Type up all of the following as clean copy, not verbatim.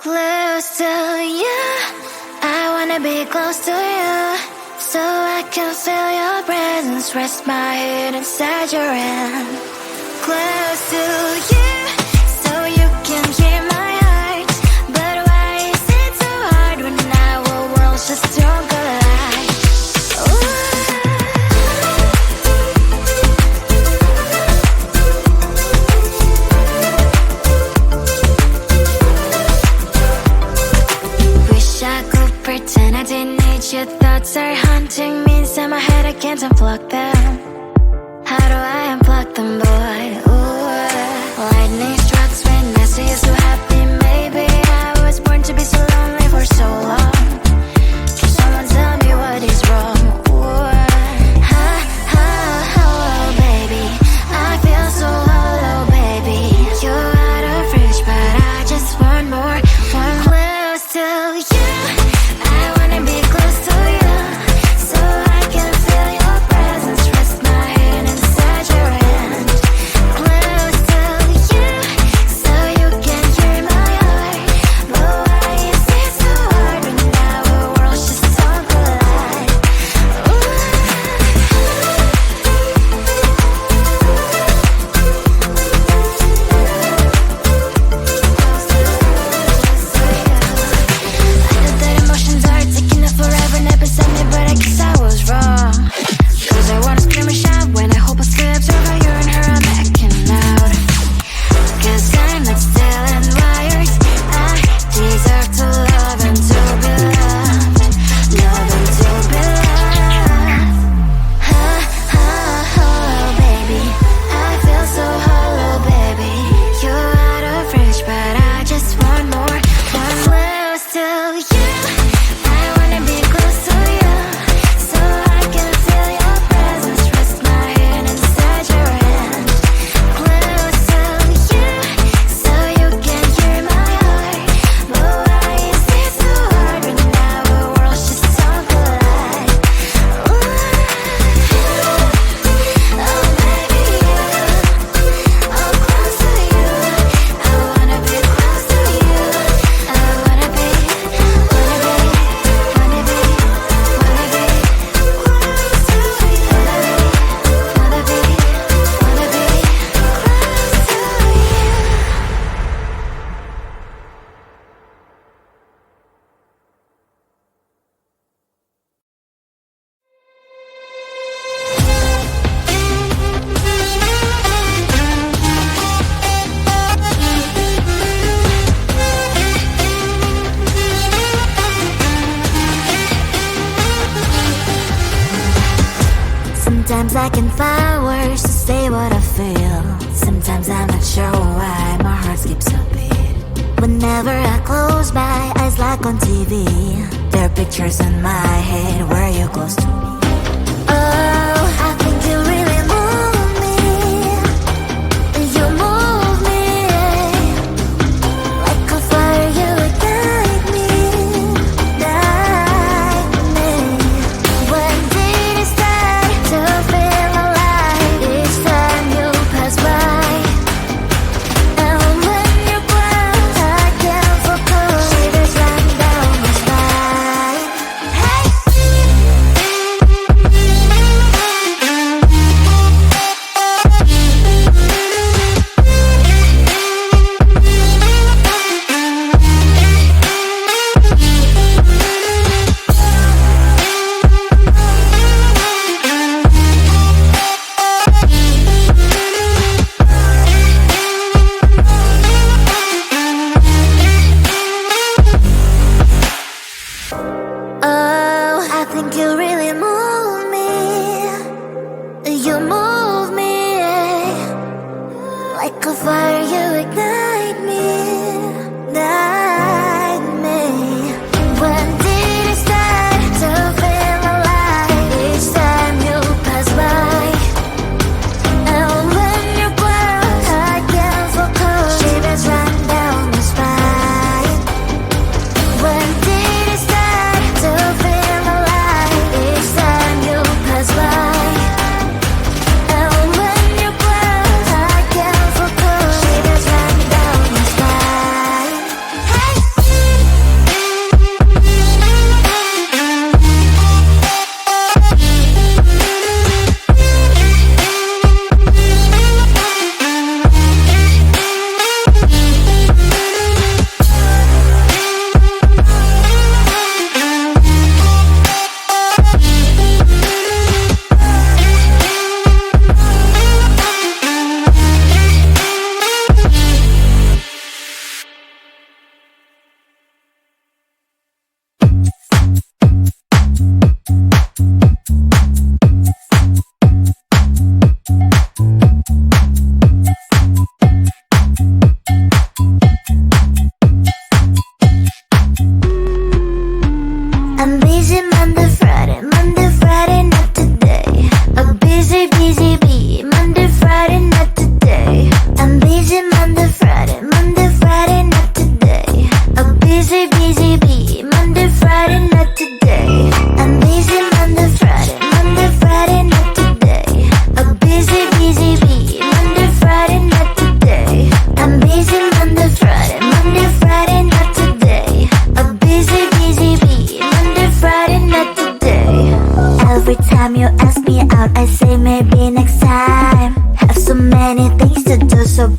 Close to you, I wanna be close to you, so I can feel your presence, rest my head inside your hand. Close to you, so you can hear my heart, but why is it so hard when our worlds just don't collide? Wish I could pretend I didn't need your thoughts are haunting me inside my head, I can't unplug them. How do I unplug them, boy? Ooh, lightning strikes when I see you so happy. Maybe I was born to be so lonely for so long. Can someone tell me what is wrong? Ooh, oh, baby, I feel so hollow, baby. You're out of reach, but I just want more, one close to you. I wanna be close to you, so I can feel your presence, rest my hand inside your hand. Close to you, so you can hear my heart, but why is it so hard when our worlds just don't collide? I know that emotions are taking up forever, never beside me, but I guess I was wrong. Cause I wanna scream and shout when I hope I slip over you and her, I'm acting out. Cause I'm not still and wired, I deserve to love and to be loved, love and to be loved. Oh, baby, I feel so hollow, baby. You're out of reach, but I just want more, one close to you. I wanna be close to you, so I can feel your presence, rest my hand inside your hand. Close to you, so you can hear my heart, but why is it so hard when our worlds just don't collide? Oh, baby, oh, close to you. I wanna be close to you. I wanna be close to you. Sometimes I can find words to say what I feel. Sometimes I'm not sure why my heart skips a beat. Whenever I close my eyes like on TV, there are pictures in my head where you're close to me. Oh, I think you really move me. You move me like a fire, you ignite me, ignite me. When did it start to feel alive? Each time you pass by, and when you close, I can't focus. Shivers run down my spine. Hey. Oh, I think you really move me. You move me like a fire, you ignite me, ignite me. When did it start to feel alive? Each time you pass by, and when you close, I can't focus. Shivers run down my spine. When did it start to feel alive? Each time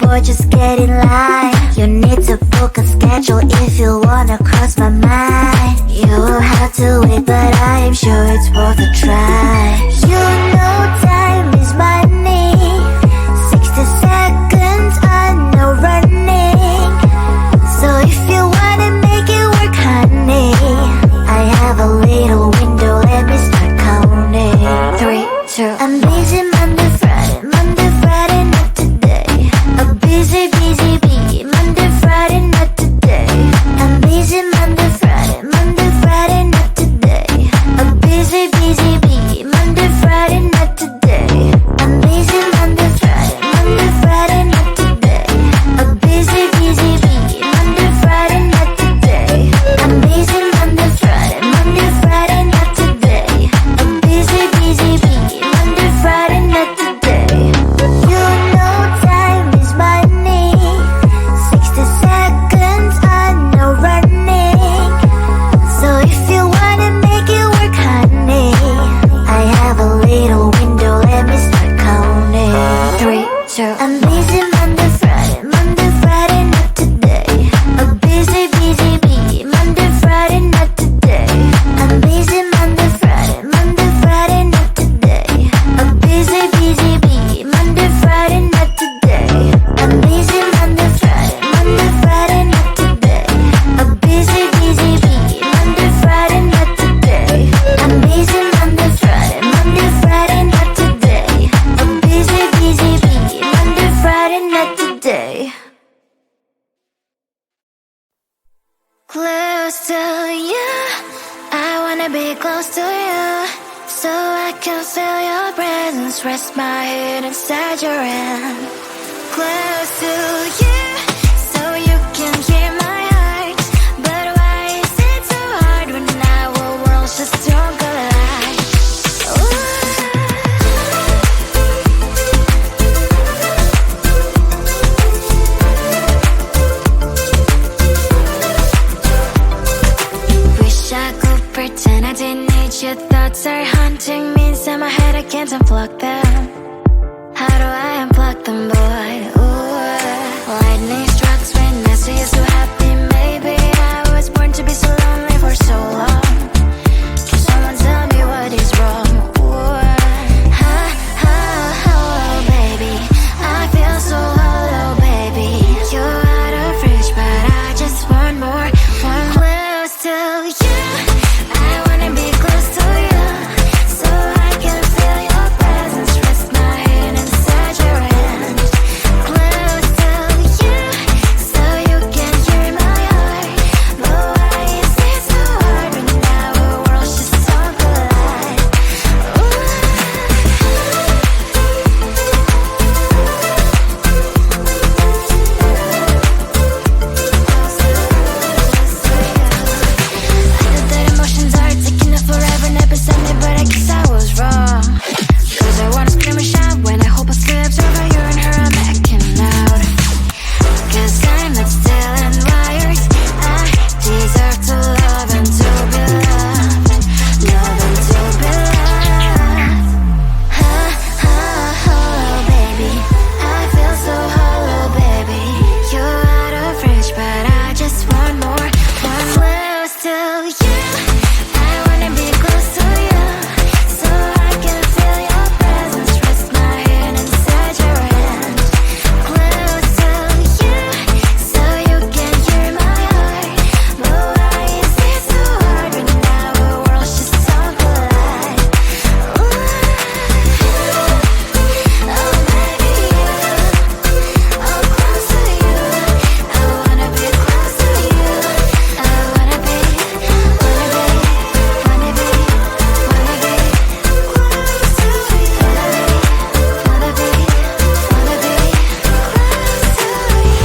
before, just get in line. You need to book a schedule if you wanna cross my mind. You will have to wait, but I am sure it's worth a try. You know time is money. 60 seconds on no running. So if you wanna make it work, honey, I have a little window, let me start counting. 3, 2, I'm busy Monday, Friday, Monday, Friday, not today. A busy, busy bee, Monday, Friday, not today. I'm busy Monday, Friday, Monday, Friday, not today. A busy, busy bee, Monday, Friday, not today. I'm busy Monday, Friday, Monday, Friday, not today. A busy, busy bee, Monday, Friday, not today. I'm busy Monday, Friday, Monday, Friday, not today. A busy, busy bee, Monday, Friday, not today. You know time is money. 60 seconds on no running. So if you wanna make it work, honey, I have a little window, let me start counting. 3, 2, I'm busy Monday, Friday, Monday, Friday, not today. A busy, busy bee, Monday, Friday, not today. I'm busy Monday, Friday, Monday, Friday, not today. A busy, busy bee, Monday, Friday, not today. I'm busy Monday, Friday, Monday, Friday, not today. A busy, busy bee, Monday, Friday, not today. I'm busy Monday, Friday, Monday, Friday, not today. A busy, busy bee, Monday, Friday, not today. Close to you, I wanna be close to you, so I can feel your presence, rest my head inside your hand. Close to you, so you can hear my heart, but why is it so hard when our worlds just don't collide? Ooh. Wish I could pretend I didn't need your thoughts are haunting me inside my head, I can't unplug them. How do I unplug them, boy? Ooh, lightning strikes when I see you so happy. Maybe I was born to be so lonely for so long. Can someone tell me what is wrong? Ooh, baby, I feel so hollow, baby. You're out of reach, but I just want more, want close to you. I wanna be close to you, so I can feel your presence, rest my head inside your hand. Close to you, so you can hear my heart, but why is it so hard when our worlds just don't collide? Ooh. I know that emotions are taking up forever, never beside me, but I guess I was wrong. Cause I wanna scream and shout when I hope I slips over you and her, I'm acting out. Cause I'm not still and wired. I deserve to love and to be loved, love and to be loved. Baby, I feel so hollow, baby. You're out of reach, but I just want more, want close to you. I wanna be close to you, so I can feel your presence, rest my head inside your hand. Close to you, so you can hear my heart, but why is it so hard when our worlds just don't collide? Ooh. Oh baby, oh close to you, I wanna be close to you, I wanna be, wanna be, wanna be, wanna be close to you, wanna be, wanna be close to you.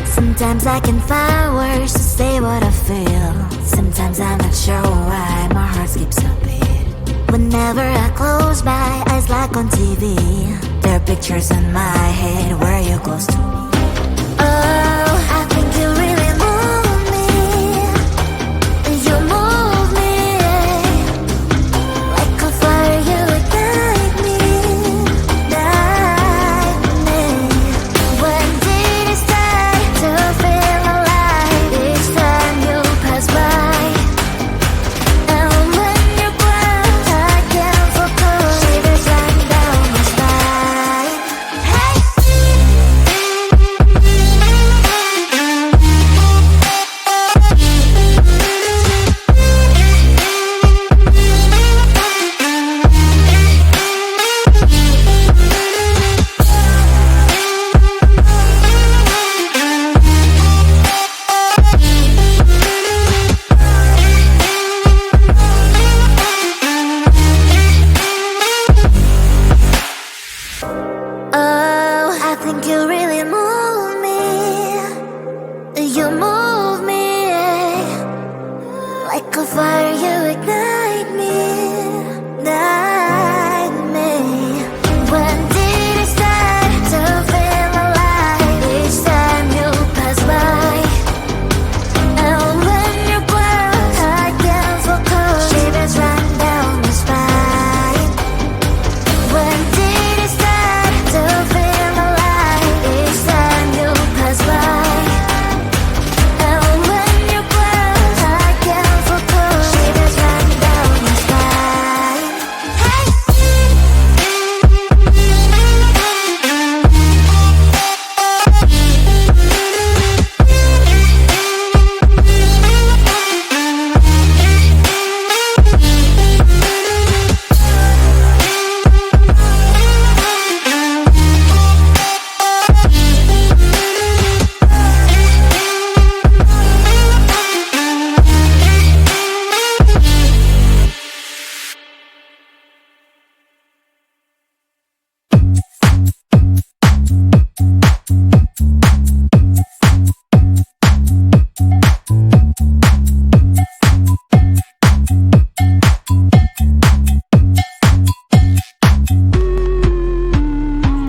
Sometimes I can find words to say what I feel. Sometimes I'm not sure why my heart skips a beat. Whenever I close my eyes like on TV, there are pictures in my head where you're close to me. Oh, I think you really move me. You move me like a fire, you ignite me, ignite me. When did it start to feel alive? Each time you pass by, and when you grow, I can't focus. Shivers run down my spine. Hey. Oh, I think you really move me. You move me like a fire, you ignite me, ignite me. When did it start to feel alive? Each time you pass by, and when you grow, I can't focus. Shivers run down my spine. When did it start to feel alive? Each time you pass by, and when you grow, I can't focus. Shivers run down my spine. Hey.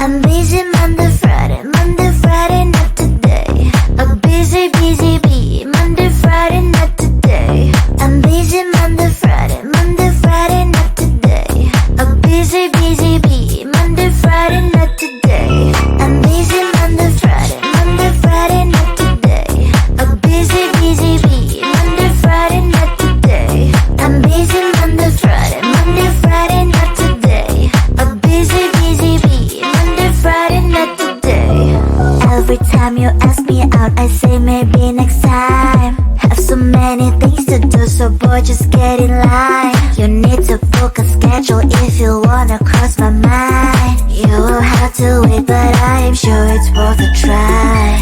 I'm busy Monday, Friday, not today. A busy, busy bee, Monday, Friday, not today. I'm busy Monday, Friday, not today. A busy, busy bee, Monday, Friday, not today. I'm busy Monday, Friday, not today. A busy, busy bee, Monday, Friday, not today. I'm busy Monday, Friday, not today. A busy, busy bee, Monday, Friday, not today. Every time you ask me out, I say maybe next time. Have so many things to do, so boy, just get in line. You need to book a schedule if you wanna cross my mind. You will have to wait, but I am sure it's worth a try.